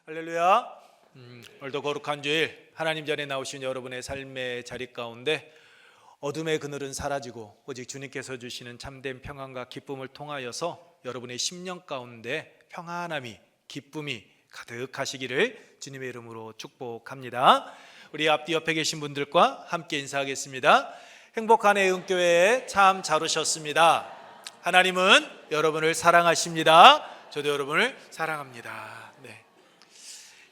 할렐루야. 오늘도 거룩한 주일 하나님 자리에 나오신 여러분의 삶의 자리 가운데 어둠의 그늘은 사라지고 오직 주님께서 주시는 참된 평안과 기쁨을 통하여서 여러분의 심령 가운데 평안함이 기쁨이 가득하시기를 주님의 이름으로 축복합니다. 우리 앞뒤 옆에 계신 분들과 함께 인사하겠습니다. 행복한 애응교회에 참 잘 오셨습니다. 하나님은 여러분을 사랑하십니다. 저도 여러분을 사랑합니다. 네,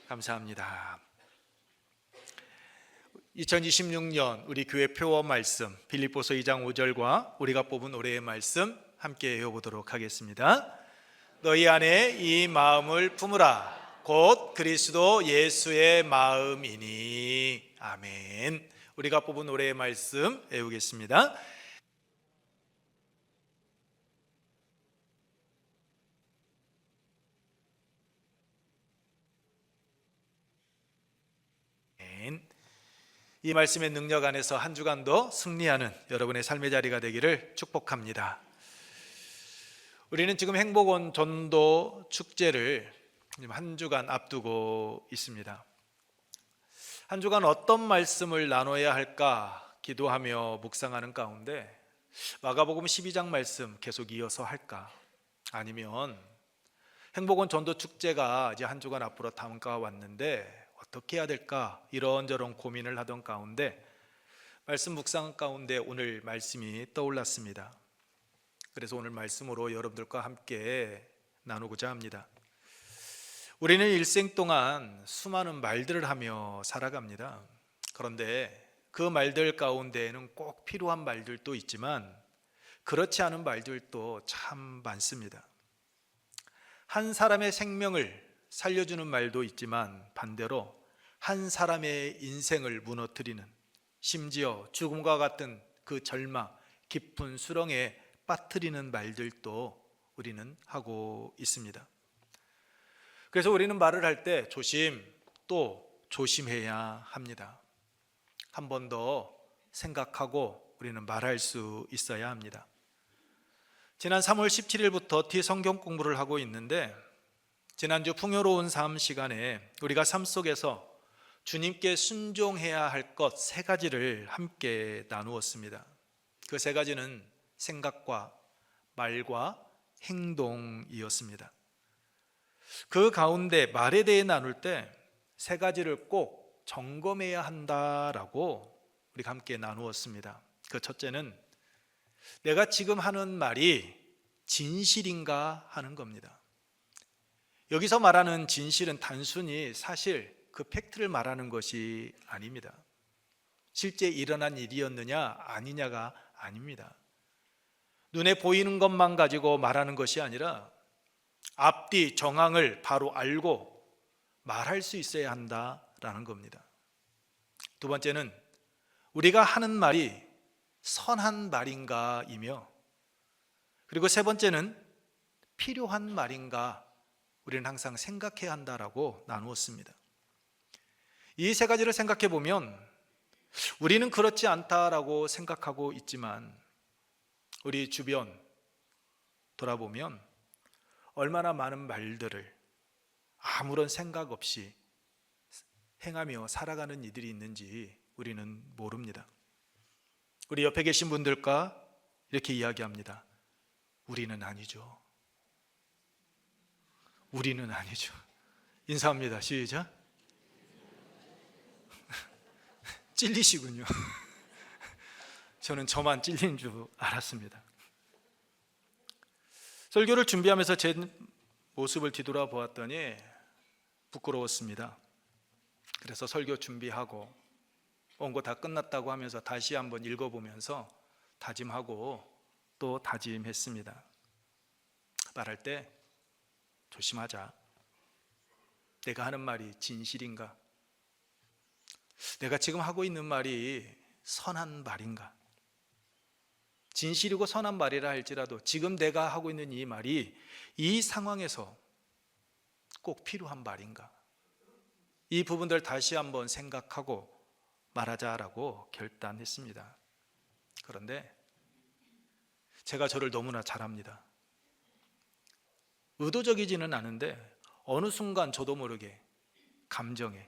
감사합니다. 2026년 우리 교회 표어 말씀 빌립보서 2장 5절과 우리가 뽑은 올해의 말씀 함께 외워보도록 하겠습니다. 너희 안에 이 마음을 품으라 곧 그리스도 예수의 마음이니. 아멘. 우리가 뽑은 올해의 말씀 외우겠습니다. 이 말씀의 능력 안에서 한 주간도 승리하는 여러분의 삶의 자리가 되기를 축복합니다. 우리는 지금 행복원 전도 축제를 한 주간 앞두고 있습니다. 한 주간 어떤 말씀을 나눠야 할까 기도하며 묵상하는 가운데 마가복음 12장 말씀 계속 이어서 할까, 아니면 행복원 전도 축제가 이제 한 주간 앞으로 다가왔는데 어떻게 해야 될까 이런저런 고민을 하던 가운데 말씀 묵상 가운데 오늘 말씀이 떠올랐습니다. 그래서 오늘 말씀으로 여러분들과 함께 나누고자 합니다. 우리는 일생 동안 수많은 말들을 하며 살아갑니다. 그런데 그 말들 가운데에는 꼭 필요한 말들도 있지만 그렇지 않은 말들도 참 많습니다. 한 사람의 생명을 살려주는 말도 있지만 반대로 한 사람의 인생을 무너뜨리는, 심지어 죽음과 같은 그 절망, 깊은 수렁에 빠뜨리는 말들도 우리는 하고 있습니다. 그래서 우리는 말을 할 때 조심 또 조심해야 합니다. 한 번 더 생각하고 우리는 말할 수 있어야 합니다. 지난 3월 17일부터 성경 공부를 하고 있는데 지난주 풍요로운 삶 시간에 우리가 삶 속에서 주님께 순종해야 할 것 3가지를 함께 나누었습니다. 그 3가지는 생각과 말과 행동이었습니다. 그 가운데 말에 대해 나눌 때 3가지를 꼭 점검해야 한다라고 우리가 함께 나누었습니다. 그 첫째는 내가 지금 하는 말이 진실인가 하는 겁니다. 여기서 말하는 진실은 단순히 사실 그 팩트를 말하는 것이 아닙니다. 실제 일어난 일이었느냐 아니냐가 아닙니다. 눈에 보이는 것만 가지고 말하는 것이 아니라 앞뒤 정황을 바로 알고 말할 수 있어야 한다라는 겁니다. 두 번째는 우리가 하는 말이 선한 말인가이며, 그리고 세 번째는 필요한 말인가 우리는 항상 생각해야 한다라고 나누었습니다. 이 3가지를 생각해 보면 우리는 그렇지 않다라고 생각하고 있지만 우리 주변 돌아보면 얼마나 많은 말들을 아무런 생각 없이 행하며 살아가는 이들이 있는지 우리는 모릅니다. 우리 옆에 계신 분들과 이렇게 이야기합니다. 우리는 아니죠. 우리는 아니죠. 인사합니다. 시작. 찔리시군요. 저는 저만 찔린 줄 알았습니다. 설교를 준비하면서 제 모습을 뒤돌아보았더니 부끄러웠습니다. 그래서 설교 준비하고 온 거 다 끝났다고 하면서 다시 한번 읽어보면서 다짐하고 또 다짐했습니다. 말할 때 조심하자. 내가 하는 말이 진실인가? 내가 지금 하고 있는 말이 선한 말인가? 진실이고 선한 말이라 할지라도 지금 내가 하고 있는 이 말이 이 상황에서 꼭 필요한 말인가? 이 부분들 다시 한번 생각하고 말하자라고 결단했습니다. 그런데 제가 저를 너무나 잘 압니다. 의도적이지는 않은데 어느 순간 저도 모르게 감정에,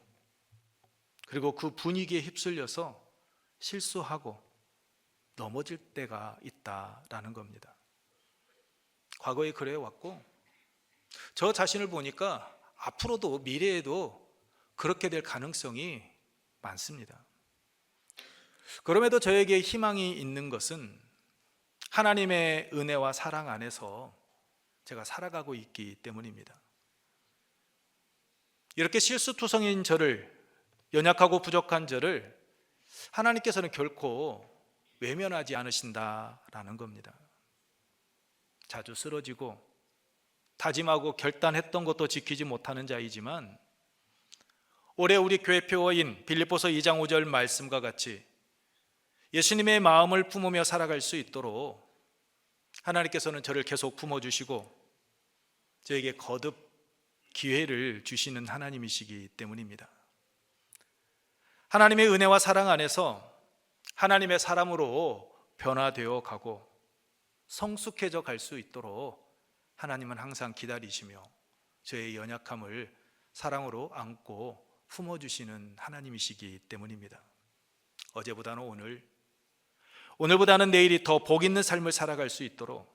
그리고 그 분위기에 휩쓸려서 실수하고 넘어질 때가 있다라는 겁니다. 과거에 그래 왔고 저 자신을 보니까 앞으로도 미래에도 그렇게 될 가능성이 많습니다. 그럼에도 저에게 희망이 있는 것은 하나님의 은혜와 사랑 안에서 제가 살아가고 있기 때문입니다. 이렇게 실수투성인 저를, 연약하고 부족한 저를 하나님께서는 결코 외면하지 않으신다라는 겁니다. 자주 쓰러지고 다짐하고 결단했던 것도 지키지 못하는 자이지만 올해 우리 교회 표어인 빌립보서 2장 5절 말씀과 같이 예수님의 마음을 품으며 살아갈 수 있도록 하나님께서는 저를 계속 품어주시고 저에게 거듭 기회를 주시는 하나님이시기 때문입니다. 하나님의 은혜와 사랑 안에서 하나님의 사람으로 변화되어 가고 성숙해져 갈 수 있도록 하나님은 항상 기다리시며 저의 연약함을 사랑으로 안고 품어주시는 하나님이시기 때문입니다. 어제보다는 오늘보다는 내일이 더 복 있는 삶을 살아갈 수 있도록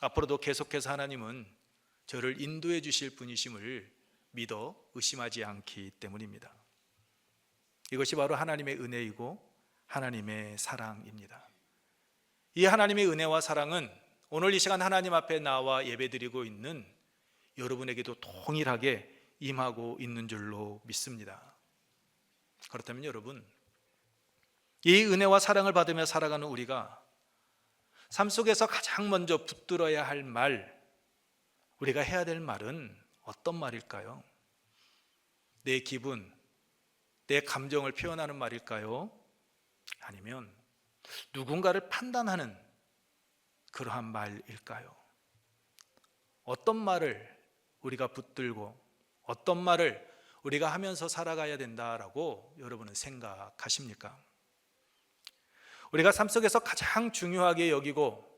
앞으로도 계속해서 하나님은 저를 인도해 주실 분이심을 믿어 의심하지 않기 때문입니다. 이것이 바로 하나님의 은혜이고 하나님의 사랑입니다. 이 하나님의 은혜와 사랑은 오늘 이 시간 하나님 앞에 나와 예배드리고 있는 여러분에게도 동일하게 임하고 있는 줄로 믿습니다. 그렇다면 여러분, 이 은혜와 사랑을 받으며 살아가는 우리가 삶 속에서 가장 먼저 붙들어야 할 말, 우리가 해야 될 말은 어떤 말일까요? 내 기분, 내 감정을 표현하는 말일까요? 아니면 누군가를 판단하는 그러한 말일까요? 어떤 말을 우리가 붙들고 어떤 말을 우리가 하면서 살아가야 된다라고 여러분은 생각하십니까? 우리가 삶 속에서 가장 중요하게 여기고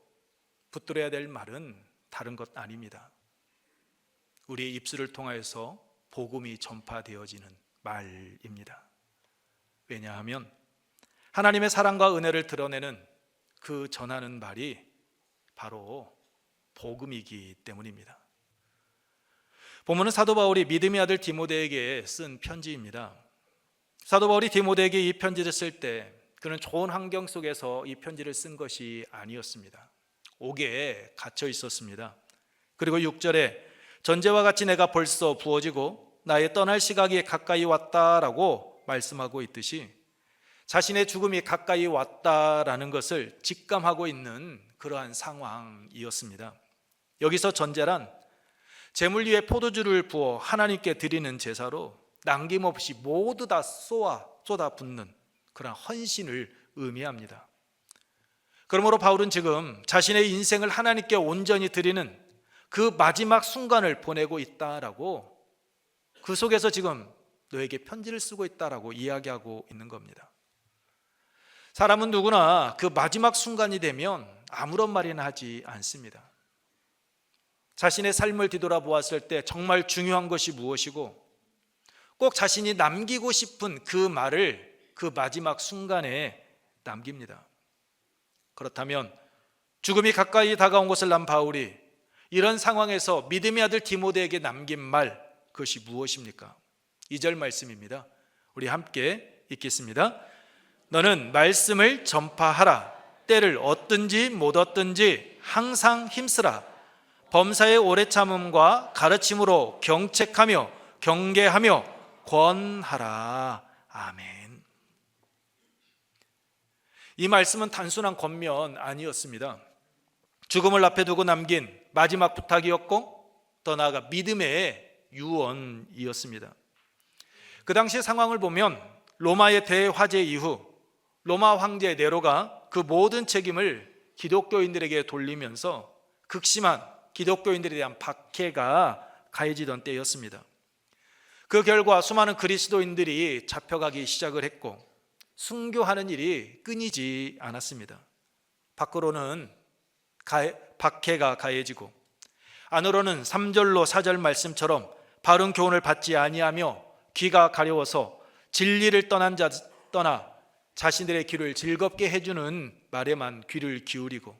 붙들어야 될 말은 다른 것 아닙니다. 우리의 입술을 통하여서 복음이 전파되어지는 말입니다. 왜냐하면 하나님의 사랑과 은혜를 드러내는 그 전하는 말이 바로 복음이기 때문입니다. 본문은 사도 바울이 믿음의 아들 디모데에게 쓴 편지입니다. 사도 바울이 디모데에게 이 편지를 쓸 때 그는 좋은 환경 속에서 이 편지를 쓴 것이 아니었습니다. 옥에 갇혀 있었습니다. 그리고 6절에 전제와 같이 내가 벌써 부어지고 나의 떠날 시각이 가까이 왔다라고 말씀하고 있듯이 자신의 죽음이 가까이 왔다라는 것을 직감하고 있는 그러한 상황이었습니다. 여기서 전제란 제물 위에 포도주를 부어 하나님께 드리는 제사로 남김없이 모두 다 쏟아 붓는 그런 헌신을 의미합니다. 그러므로 바울은 지금 자신의 인생을 하나님께 온전히 드리는 그 마지막 순간을 보내고 있다라고, 그 속에서 지금 너에게 편지를 쓰고 있다라고 이야기하고 있는 겁니다. 사람은 누구나 그 마지막 순간이 되면 아무런 말이나 하지 않습니다. 자신의 삶을 뒤돌아보았을 때 정말 중요한 것이 무엇이고 꼭 자신이 남기고 싶은 그 말을 그 마지막 순간에 남깁니다. 그렇다면 죽음이 가까이 다가온 것을 난 바울이 이런 상황에서 믿음의 아들 디모데에게 남긴 말, 그것이 무엇입니까? 2절 말씀입니다. 우리 함께 읽겠습니다. 너는 말씀을 전파하라. 때를 얻든지 못 얻든지 항상 힘쓰라. 범사의 오래 참음과 가르침으로 경책하며 경계하며 권하라. 아멘. 이 말씀은 단순한 권면 아니었습니다. 죽음을 앞에 두고 남긴 마지막 부탁이었고 더 나아가 믿음의 유언이었습니다. 그 당시 상황을 보면 로마의 대화재 이후 로마 황제 네로가 그 모든 책임을 기독교인들에게 돌리면서 극심한 기독교인들에 대한 박해가 가해지던 때였습니다. 그 결과 수많은 그리스도인들이 잡혀가기 시작을 했고 순교하는 일이 끊이지 않았습니다. 밖으로는 박해가 가해지고 안으로는 3절로 4절 말씀처럼 바른 교훈을 받지 아니하며 귀가 가려워서 진리를 떠나 자신들의 귀를 즐겁게 해주는 말에만 귀를 기울이고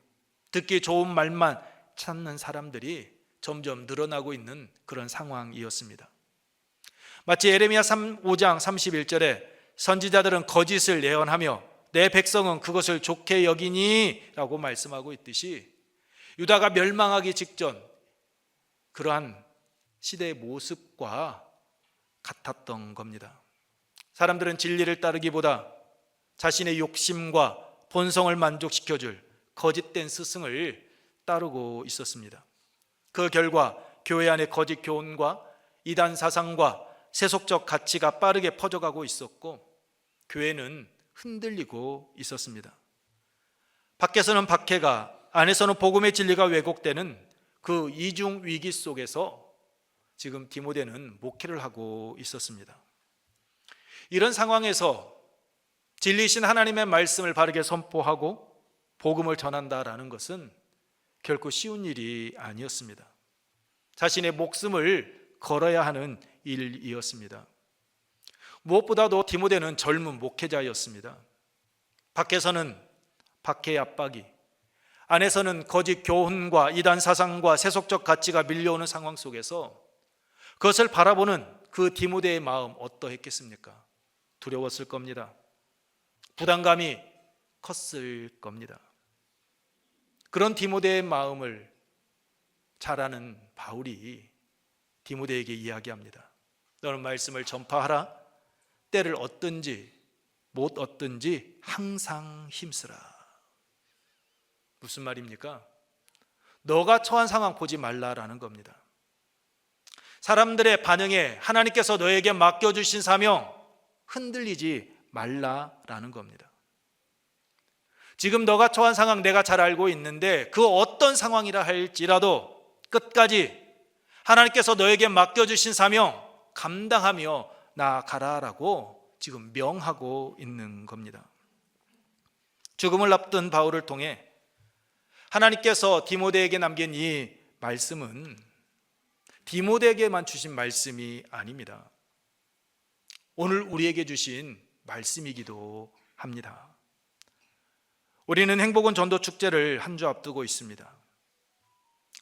듣기 좋은 말만 찾는 사람들이 점점 늘어나고 있는 그런 상황이었습니다. 마치 예레미야 5장 31절에 선지자들은 거짓을 예언하며 내 백성은 그것을 좋게 여기니 라고 말씀하고 있듯이 유다가 멸망하기 직전 그러한 시대의 모습과 같았던 겁니다. 사람들은 진리를 따르기보다 자신의 욕심과 본성을 만족시켜줄 거짓된 스승을 따르고 있었습니다. 그 결과 교회 안에 거짓 교훈과 이단 사상과 세속적 가치가 빠르게 퍼져가고 있었고 교회는 흔들리고 있었습니다. 밖에서는 박해가, 안에서는 복음의 진리가 왜곡되는 그 이중 위기 속에서 지금 디모데는 목회를 하고 있었습니다. 이런 상황에서 진리이신 하나님의 말씀을 바르게 선포하고 복음을 전한다라는 것은 결코 쉬운 일이 아니었습니다. 자신의 목숨을 걸어야 하는 일이었습니다. 무엇보다도 디모데는 젊은 목회자였습니다. 밖에서는 박해의 압박이, 안에서는 거짓 교훈과 이단 사상과 세속적 가치가 밀려오는 상황 속에서 그것을 바라보는 그 디모데의 마음 어떠했겠습니까? 두려웠을 겁니다. 부담감이 컸을 겁니다. 그런 디모데의 마음을 잘 아는 바울이 디모데에게 이야기합니다. 너는 말씀을 전파하라. 때를 얻든지 못 얻든지 항상 힘쓰라. 무슨 말입니까? 너가 처한 상황 보지 말라라는 겁니다. 사람들의 반응에 하나님께서 너에게 맡겨주신 사명 흔들리지 말라라는 겁니다. 지금 너가 처한 상황 내가 잘 알고 있는데 그 어떤 상황이라 할지라도 끝까지 하나님께서 너에게 맡겨주신 사명 감당하며 나아가라라고 지금 명하고 있는 겁니다. 죽음을 앞둔 바울을 통해 하나님께서 디모데에게 남긴 이 말씀은 디모데에게만 주신 말씀이 아닙니다. 오늘 우리에게 주신 말씀이기도 합니다. 우리는 행복은 전도 축제를 한 주 앞두고 있습니다.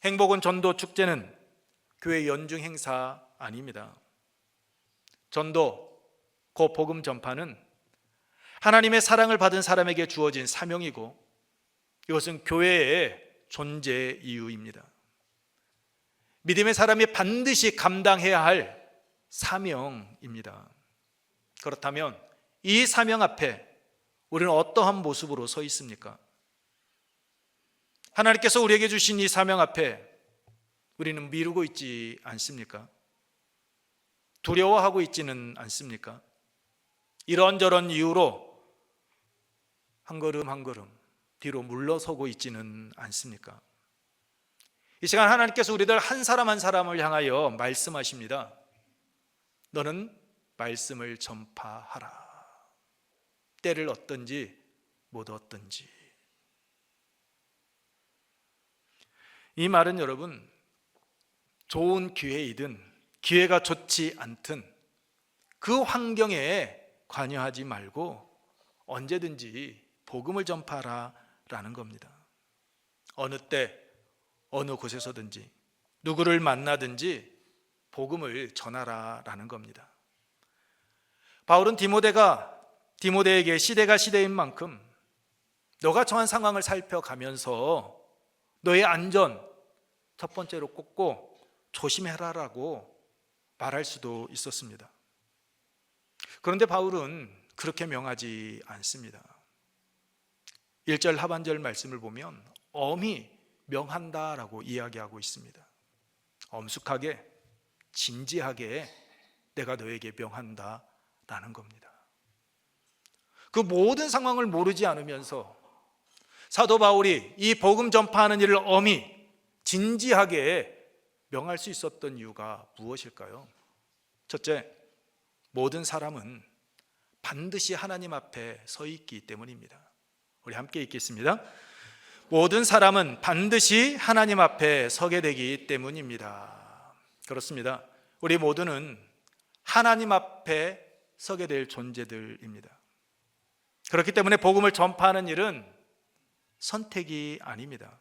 행복은 전도 축제는 교회 연중 행사 아닙니다. 전도, 그 복음 전파는 하나님의 사랑을 받은 사람에게 주어진 사명이고 이것은 교회의 존재 이유입니다. 믿음의 사람이 반드시 감당해야 할 사명입니다. 그렇다면 이 사명 앞에 우리는 어떠한 모습으로 서 있습니까? 하나님께서 우리에게 주신 이 사명 앞에 우리는 미루고 있지 않습니까? 두려워하고 있지는 않습니까? 이런저런 이유로 한 걸음 한 걸음 뒤로 물러서고 있지는 않습니까? 이 시간 하나님께서 우리들 한 사람 한 사람을 향하여 말씀하십니다. 너는 말씀을 전파하라. 때를 얻든지 못 얻든지. 이 말은 여러분 좋은 기회이든 기회가 좋지 않든 그 환경에 관여하지 말고 언제든지 복음을 전파하라라는 겁니다. 어느 때 어느 곳에서든지 누구를 만나든지 복음을 전하라라는 겁니다. 바울은 디모데에게 시대가 시대인 만큼 너가 처한 상황을 살펴가면서 너의 안전 첫 번째로 꼽고 조심해라라고 말할 수도 있었습니다. 그런데 바울은 그렇게 명하지 않습니다. 1절 하반절 말씀을 보면 엄히 명한다라고 이야기하고 있습니다. 엄숙하게 진지하게 내가 너에게 명한다라는 겁니다. 그 모든 상황을 모르지 않으면서 사도 바울이 이 복음 전파하는 일을 엄히 진지하게 명할 수 있었던 이유가 무엇일까요? 첫째, 모든 사람은 반드시 하나님 앞에 서 있기 때문입니다. 우리 함께 읽겠습니다. 모든 사람은 반드시 하나님 앞에 서게 되기 때문입니다. 그렇습니다. 우리 모두는 하나님 앞에 서게 될 존재들입니다. 그렇기 때문에 복음을 전파하는 일은 선택이 아닙니다.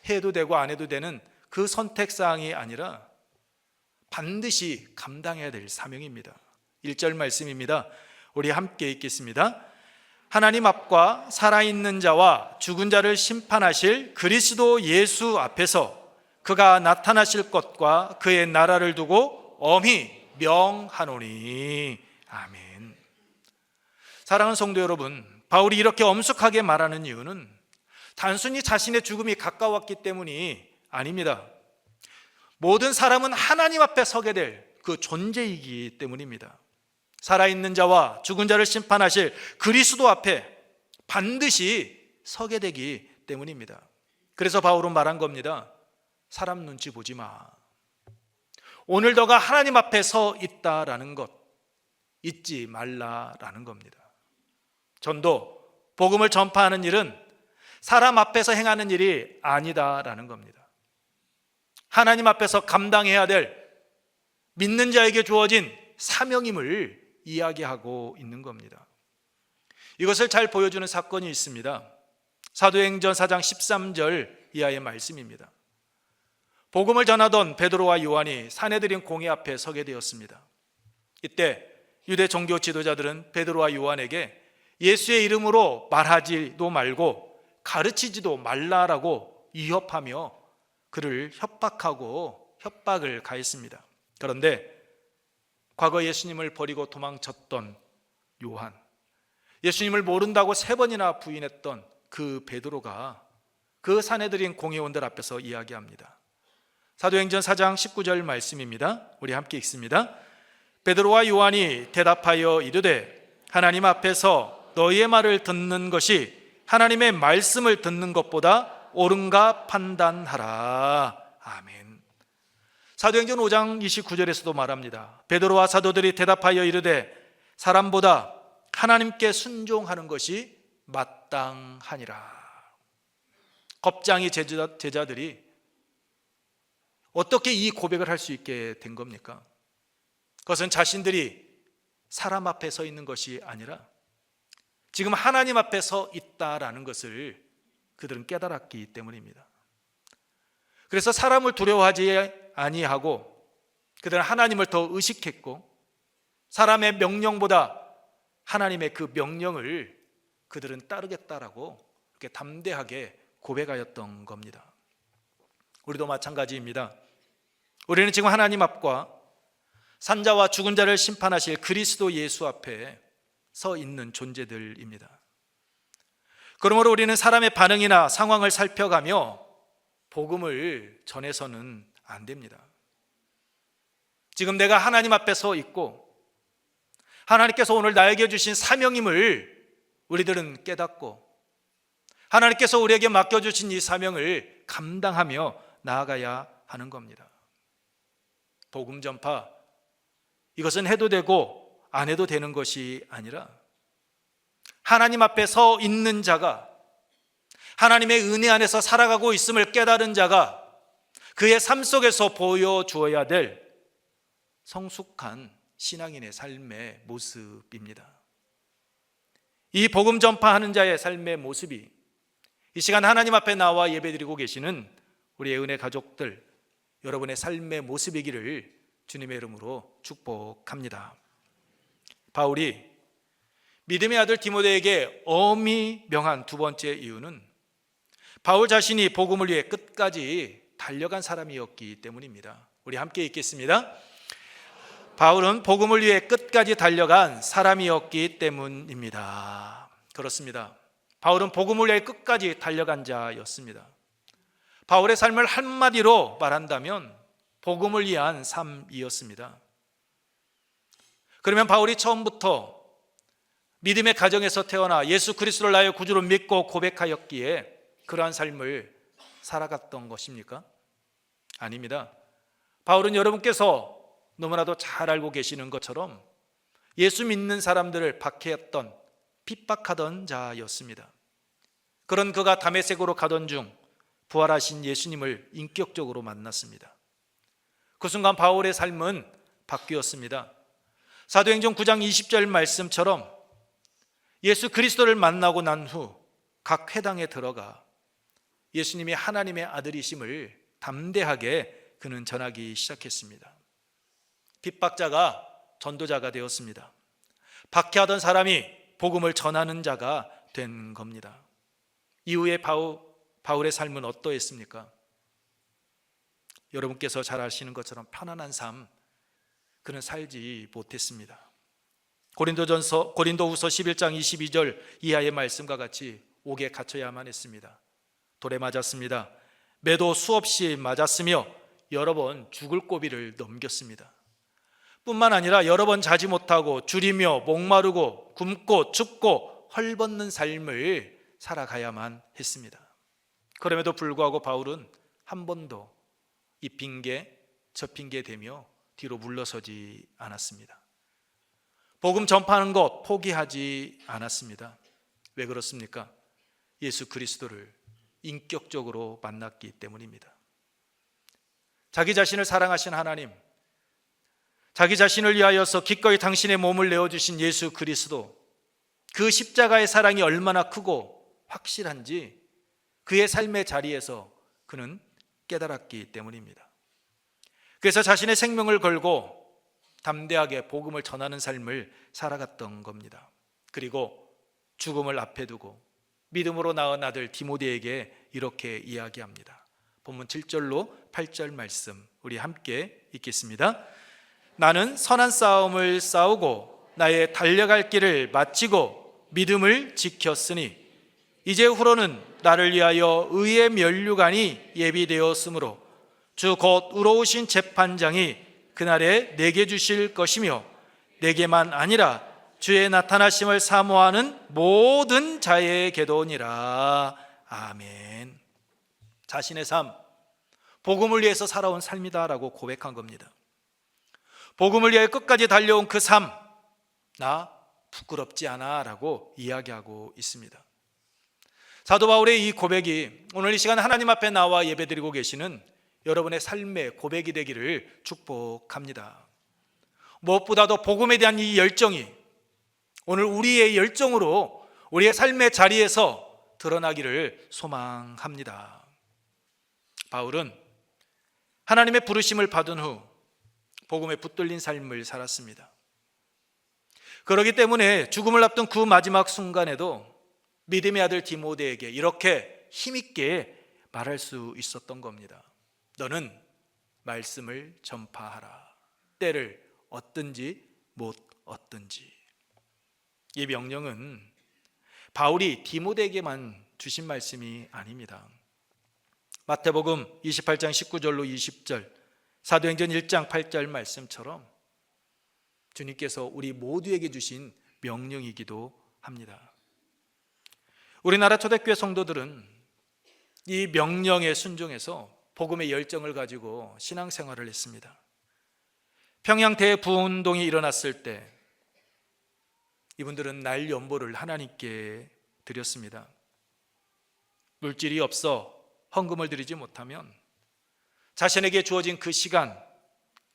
해도 되고 안 해도 되는 그 선택사항이 아니라 반드시 감당해야 될 사명입니다. 1절 말씀입니다. 우리 함께 읽겠습니다. 하나님 앞과 살아있는 자와 죽은 자를 심판하실 그리스도 예수 앞에서 그가 나타나실 것과 그의 나라를 두고 엄히 명하노니. 아멘. 사랑하는 성도 여러분, 바울이 이렇게 엄숙하게 말하는 이유는 단순히 자신의 죽음이 가까웠기 때문이 아닙니다. 모든 사람은 하나님 앞에 서게 될 그 존재이기 때문입니다. 살아있는 자와 죽은 자를 심판하실 그리스도 앞에 반드시 서게 되기 때문입니다. 그래서 바울은 말한 겁니다. 사람 눈치 보지 마. 오늘 너가 하나님 앞에 서 있다라는 것 잊지 말라라는 겁니다. 전도, 복음을 전파하는 일은 사람 앞에서 행하는 일이 아니다라는 겁니다. 하나님 앞에서 감당해야 될 믿는 자에게 주어진 사명임을 이야기하고 있는 겁니다. 이것을 잘 보여주는 사건이 있습니다. 사도행전 4장 13절 이하의 말씀입니다. 복음을 전하던 베드로와 요한이 사내들인 공회 앞에 서게 되었습니다. 이때 유대 종교 지도자들은 베드로와 요한에게 예수의 이름으로 말하지도 말고 가르치지도 말라라고 위협하며 그를 협박을 가했습니다. 그런데 과거 예수님을 버리고 도망쳤던 요한, 예수님을 모른다고 3번이나 부인했던 그 베드로가 그 사내들인 공회원들 앞에서 이야기합니다. 사도행전 4장 19절 말씀입니다. 우리 함께 읽습니다. 베드로와 요한이 대답하여 이르되 하나님 앞에서 너희의 말을 듣는 것이 하나님의 말씀을 듣는 것보다 옳은가 판단하라. 아멘. 사도행전 5장 29절에서도 말합니다. 베드로와 사도들이 대답하여 이르되 사람보다 하나님께 순종하는 것이 마땅하니라. 겁쟁이 제자들이 어떻게 이 고백을 할 수 있게 된 겁니까? 그것은 자신들이 사람 앞에 서 있는 것이 아니라 지금 하나님 앞에 서 있다라는 것을 그들은 깨달았기 때문입니다. 그래서 사람을 두려워하지 아니하고 그들은 하나님을 더 의식했고 사람의 명령보다 하나님의 그 명령을 그들은 따르겠다라고 이렇게 담대하게 고백하였던 겁니다. 우리도 마찬가지입니다. 우리는 지금 하나님 앞과 산자와 죽은 자를 심판하실 그리스도 예수 앞에 서 있는 존재들입니다. 그러므로 우리는 사람의 반응이나 상황을 살펴가며 복음을 전해서는 안 됩니다. 지금 내가 하나님 앞에 서 있고 하나님께서 오늘 나에게 주신 사명임을 우리들은 깨닫고 하나님께서 우리에게 맡겨주신 이 사명을 감당하며 나아가야 하는 겁니다. 복음 전파, 이것은 해도 되고 안 해도 되는 것이 아니라 하나님 앞에 서 있는 자가 하나님의 은혜 안에서 살아가고 있음을 깨달은 자가 그의 삶 속에서 보여주어야 될 성숙한 신앙인의 삶의 모습입니다. 이 복음 전파하는 자의 삶의 모습이 이 시간 하나님 앞에 나와 예배드리고 계시는 우리의 은혜 가족들, 여러분의 삶의 모습이기를 주님의 이름으로 축복합니다. 바울이 믿음의 아들 디모데에게 엄히 명한 두 번째 이유는 바울 자신이 복음을 위해 끝까지 달려간 사람이었기 때문입니다. 우리 함께 읽겠습니다. 바울은 복음을 위해 끝까지 달려간 사람이었기 때문입니다. 그렇습니다. 바울은 복음을 위해 끝까지 달려간 자였습니다. 바울의 삶을 한마디로 말한다면 복음을 위한 삶이었습니다. 그러면 바울이 처음부터 믿음의 가정에서 태어나 예수 그리스도를 나의 구주로 믿고 고백하였기에 그러한 삶을 살아갔던 것입니까? 아닙니다. 바울은 여러분께서 너무나도 잘 알고 계시는 것처럼 예수 믿는 사람들을 박해했던, 핍박하던 자였습니다. 그런 그가 다메섹으로 가던 중 부활하신 예수님을 인격적으로 만났습니다. 그 순간 바울의 삶은 바뀌었습니다. 사도행전 9장 20절 말씀처럼 예수 그리스도를 만나고 난 후 각 회당에 들어가 예수님이 하나님의 아들이심을 담대하게 그는 전하기 시작했습니다. 핍박자가 전도자가 되었습니다. 박해하던 사람이 복음을 전하는 자가 된 겁니다. 이후에 바울의 삶은 어떠했습니까? 여러분께서 잘 아시는 것처럼 편안한 삶 그는 살지 못했습니다. 고린도후서 11장 22절 이하의 말씀과 같이 옥에 갇혀야만 했습니다. 돌에 맞았습니다. 매도 수없이 맞았으며 여러 번 죽을 고비를 넘겼습니다. 뿐만 아니라 여러 번 자지 못하고 줄이며 목마르고 굶고 춥고 헐벗는 삶을 살아가야만 했습니다. 그럼에도 불구하고 바울은 한 번도 이 핑계 저 핑계 대며 뒤로 물러서지 않았습니다. 복음 전파하는 것 포기하지 않았습니다. 왜 그렇습니까? 예수 그리스도를 인격적으로 만났기 때문입니다. 자기 자신을 사랑하신 하나님, 자기 자신을 위하여서 기꺼이 당신의 몸을 내어주신 예수 그리스도, 그 십자가의 사랑이 얼마나 크고 확실한지 그의 삶의 자리에서 그는 깨달았기 때문입니다. 그래서 자신의 생명을 걸고 담대하게 복음을 전하는 삶을 살아갔던 겁니다. 그리고 죽음을 앞에 두고 믿음으로 낳은 아들 디모데에게 이렇게 이야기합니다. 본문 7절로 8절 말씀 우리 함께 읽겠습니다. 나는 선한 싸움을 싸우고 나의 달려갈 길을 마치고 믿음을 지켰으니 이제 후로는 나를 위하여 의의 면류관이 예비되었으므로 주 곧 의로우신 재판장이 그날에 내게 주실 것이며 내게만 아니라 주의 나타나심을 사모하는 모든 자에게도니라. 아멘. 자신의 삶, 복음을 위해서 살아온 삶이다라고 고백한 겁니다. 복음을 위해 끝까지 달려온 그 삶, 나 부끄럽지 않아 라고 이야기하고 있습니다. 사도 바울의 이 고백이 오늘 이 시간 하나님 앞에 나와 예배드리고 계시는 여러분의 삶의 고백이 되기를 축복합니다. 무엇보다도 복음에 대한 이 열정이 오늘 우리의 열정으로 우리의 삶의 자리에서 드러나기를 소망합니다. 바울은 하나님의 부르심을 받은 후 복음에 붙들린 삶을 살았습니다. 그렇기 때문에 죽음을 앞둔 그 마지막 순간에도 믿음의 아들 디모데에게 이렇게 힘있게 말할 수 있었던 겁니다. 너는 말씀을 전파하라. 때를 얻든지 못 얻든지. 이 명령은 바울이 디모데에게만 주신 말씀이 아닙니다. 마태복음 28장 19절로 20절, 사도행전 1장 8절 말씀처럼 주님께서 우리 모두에게 주신 명령이기도 합니다. 우리나라 초대교회 성도들은 이 명령에 순종해서 복음의 열정을 가지고 신앙생활을 했습니다. 평양 대부운동이 일어났을 때 이분들은 날 연보를 하나님께 드렸습니다. 물질이 없어 헌금을 드리지 못하면 자신에게 주어진 그 시간,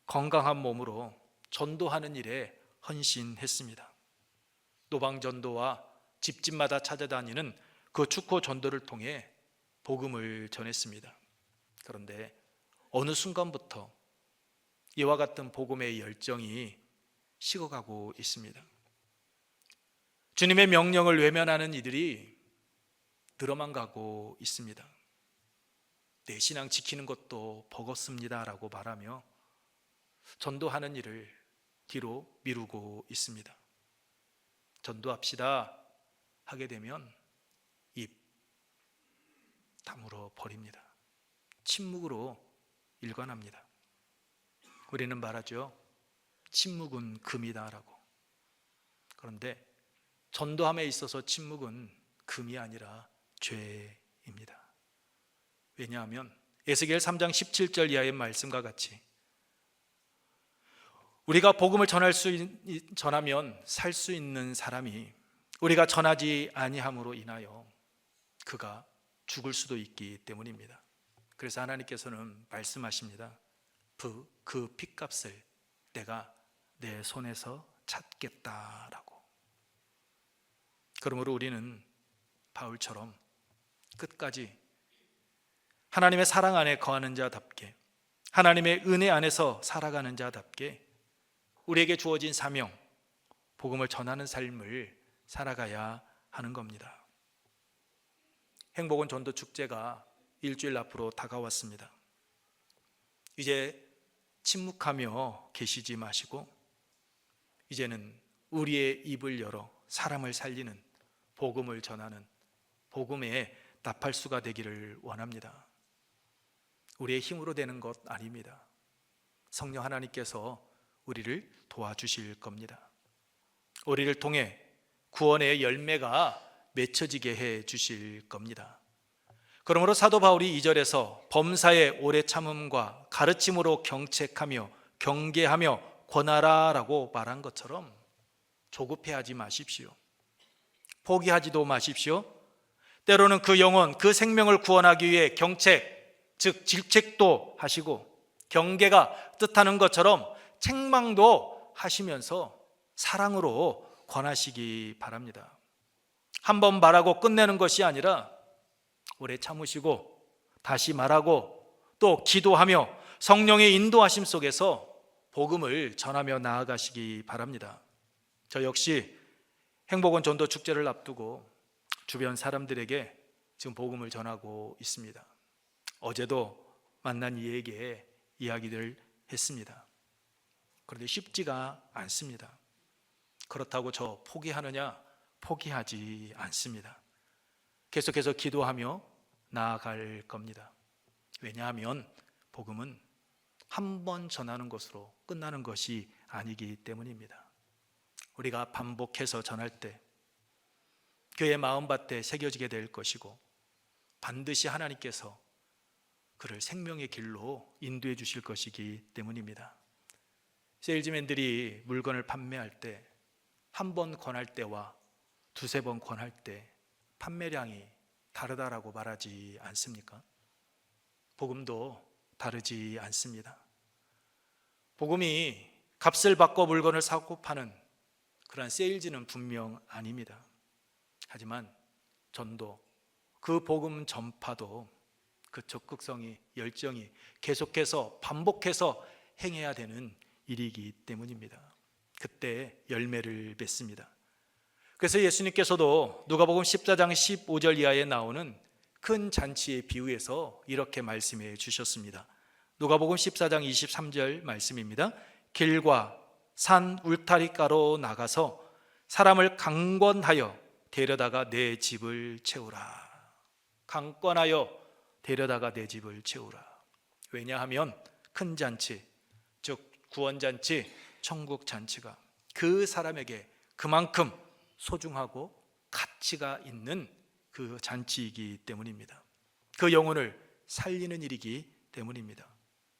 건강한 몸으로 전도하는 일에 헌신했습니다. 노방전도와 집집마다 찾아다니는 그 축호 전도를 통해 복음을 전했습니다. 그런데 어느 순간부터 이와 같은 복음의 열정이 식어가고 있습니다. 주님의 명령을 외면하는 이들이 늘어만 가고 있습니다. 내 신앙 지키는 것도 버겁습니다라고 말하며 전도하는 일을 뒤로 미루고 있습니다. 전도합시다 하게 되면 입 다물어 버립니다. 침묵으로 일관합니다. 우리는 말하죠. 침묵은 금이다라고. 그런데 전도함에 있어서 침묵은 금이 아니라 죄입니다. 왜냐하면 에스겔 3장 17절 이하의 말씀과 같이 우리가 복음을 전하면 살 수 있는 사람이 우리가 전하지 아니함으로 인하여 그가 죽을 수도 있기 때문입니다. 그래서 하나님께서는 말씀하십니다. 그 핏값을 내가 내 손에서 찾겠다라고. 그러므로 우리는 바울처럼 끝까지 하나님의 사랑 안에 거하는 자답게, 하나님의 은혜 안에서 살아가는 자답게 우리에게 주어진 사명, 복음을 전하는 삶을 살아가야 하는 겁니다. 행복은 전도 축제가 일주일 앞으로 다가왔습니다. 이제 침묵하며 계시지 마시고 이제는 우리의 입을 열어 사람을 살리는, 복음을 전하는 복음의 나팔수가 되기를 원합니다. 우리의 힘으로 되는 것 아닙니다. 성령 하나님께서 우리를 도와주실 겁니다. 우리를 통해 구원의 열매가 맺혀지게 해 주실 겁니다. 그러므로 사도 바울이 2절에서 범사의 오래 참음과 가르침으로 경책하며 경계하며 권하라라고 말한 것처럼 조급해하지 마십시오. 포기하지도 마십시오. 때로는 그 영혼, 그 생명을 구원하기 위해 경책, 즉 질책도 하시고 경계가 뜻하는 것처럼 책망도 하시면서 사랑으로 권하시기 바랍니다. 한 번 말하고 끝내는 것이 아니라 오래 참으시고 다시 말하고 또 기도하며 성령의 인도하심 속에서 복음을 전하며 나아가시기 바랍니다. 저 역시 행복은 전도 축제를 앞두고 주변 사람들에게 지금 복음을 전하고 있습니다. 어제도 만난 이에게 이야기를 했습니다. 그런데 쉽지가 않습니다. 그렇다고 저 포기하느냐? 포기하지 않습니다. 계속해서 기도하며 나아갈 겁니다. 왜냐하면 복음은 한 번 전하는 것으로 끝나는 것이 아니기 때문입니다. 우리가 반복해서 전할 때 그의 마음밭에 새겨지게 될 것이고 반드시 하나님께서 그를 생명의 길로 인도해 주실 것이기 때문입니다. 세일즈맨들이 물건을 판매할 때 한 번 권할 때와 두세 번 권할 때 판매량이 다르다라고 말하지 않습니까? 복음도 다르지 않습니다. 복음이 값을 바꿔 물건을 사고 파는 그러한 세일즈는 분명 아닙니다. 하지만 전도, 그 복음 전파도 그 적극성이, 열정이 계속해서 반복해서 행해야 되는 일이기 때문입니다. 그때 열매를 맺습니다. 그래서 예수님께서도 누가복음 14장 15절 이하에 나오는 큰 잔치의 비유에서 이렇게 말씀해 주셨습니다. 누가복음 14장 23절 말씀입니다. 길과 산 울타리가로 나가서 사람을 강권하여 데려다가 내 집을 채우라. 강권하여 데려다가 내 집을 채우라. 왜냐하면 큰 잔치, 즉 구원잔치, 천국잔치가 그 사람에게 그만큼 소중하고 가치가 있는 그 잔치이기 때문입니다. 그 영혼을 살리는 일이기 때문입니다.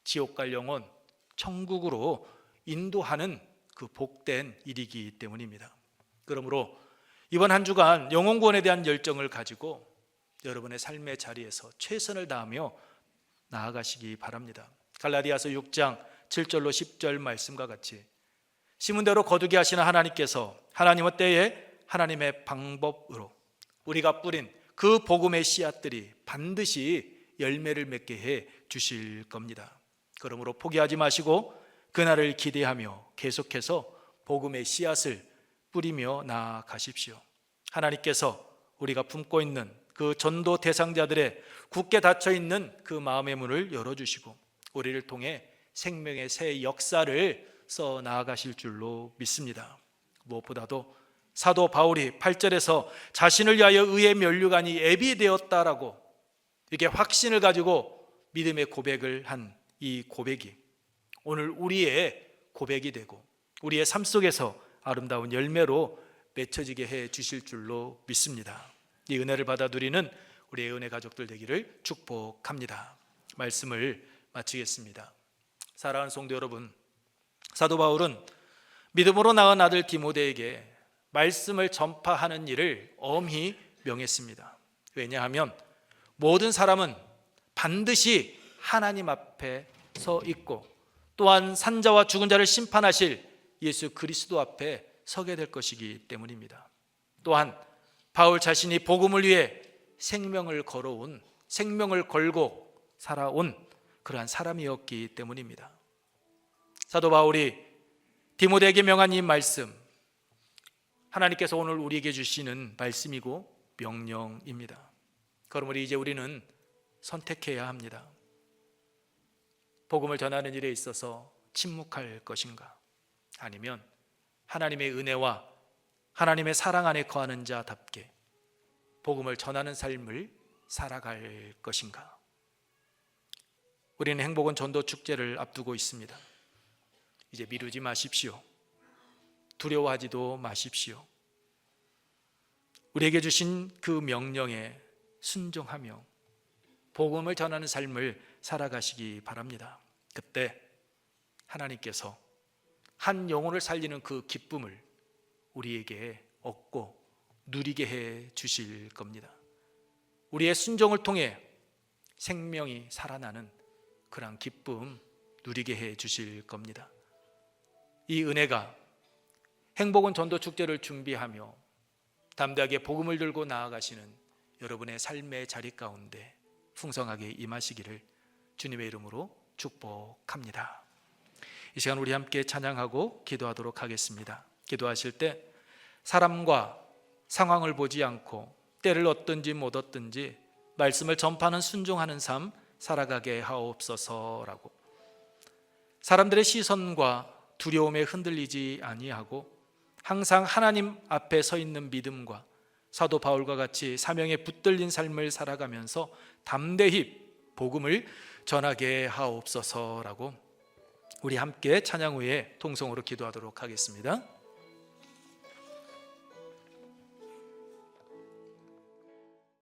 지옥 갈 영혼 천국으로 인도하는 그 복된 일이기 때문입니다. 그러므로 이번 한 주간 영혼 구원에 대한 열정을 가지고 여러분의 삶의 자리에서 최선을 다하며 나아가시기 바랍니다. 갈라디아서 6장 7절로 10절 말씀과 같이 심은 대로 거두게 하시는 하나님께서 하나님의 때에 하나님의 방법으로 우리가 뿌린 그 복음의 씨앗들이 반드시 열매를 맺게 해 주실 겁니다. 그러므로 포기하지 마시고 그날을 기대하며 계속해서 복음의 씨앗을 뿌리며 나아가십시오. 하나님께서 우리가 품고 있는 그 전도 대상자들의 굳게 닫혀있는 그 마음의 문을 열어주시고 우리를 통해 생명의 새 역사를 써 나아가실 줄로 믿습니다. 무엇보다도 사도 바울이 8절에서 자신을 위하여 의의 면류관이 예비되었다라고 이렇게 확신을 가지고 믿음의 고백을 한 이 고백이 오늘 우리의 고백이 되고 우리의 삶 속에서 아름다운 열매로 맺혀지게 해 주실 줄로 믿습니다. 이 은혜를 받아 누리는 우리의 은혜 가족들 되기를 축복합니다. 말씀을 마치겠습니다. 사랑하는 성도 여러분, 사도 바울은 믿음으로 낳은 아들 디모데에게 말씀을 전파하는 일을 엄히 명했습니다. 왜냐하면 모든 사람은 반드시 하나님 앞에 서 있고 또한 산자와 죽은 자를 심판하실 예수 그리스도 앞에 서게 될 것이기 때문입니다. 또한 바울 자신이 복음을 위해 생명을 걸고 살아온 그러한 사람이었기 때문입니다. 사도 바울이 디모데에게 명한 이 말씀, 하나님께서 오늘 우리에게 주시는 말씀이고 명령입니다. 그러므로 이제 우리는 선택해야 합니다. 복음을 전하는 일에 있어서 침묵할 것인가? 아니면 하나님의 은혜와 하나님의 사랑 안에 거하는 자답게 복음을 전하는 삶을 살아갈 것인가? 우리는 행복은 전도 축제를 앞두고 있습니다. 이제 미루지 마십시오. 두려워하지도 마십시오. 우리에게 주신 그 명령에 순종하며 복음을 전하는 삶을 살아가시기 바랍니다. 그때 하나님께서 한 영혼을 살리는 그 기쁨을 우리에게 얻고 누리게 해 주실 겁니다. 우리의 순종을 통해 생명이 살아나는 그런 기쁨 누리게 해 주실 겁니다. 이 은혜가 행복은 전도 축제를 준비하며 담대하게 복음을 들고 나아가시는 여러분의 삶의 자리 가운데 풍성하게 임하시기를 주님의 이름으로 축복합니다. 이 시간 우리 함께 찬양하고 기도하도록 하겠습니다. 기도하실 때 사람과 상황을 보지 않고 때를 얻든지 못 얻든지 말씀을 전파하는 순종하는 삶 살아가게 하옵소서라고, 사람들의 시선과 두려움에 흔들리지 아니하고 항상 하나님 앞에 서 있는 믿음과 사도 바울과 같이 사명에 붙들린 삶을 살아가면서 담대히 복음을 전하게 하옵소서라고 우리 함께 찬양 후에 통성으로 기도하도록 하겠습니다.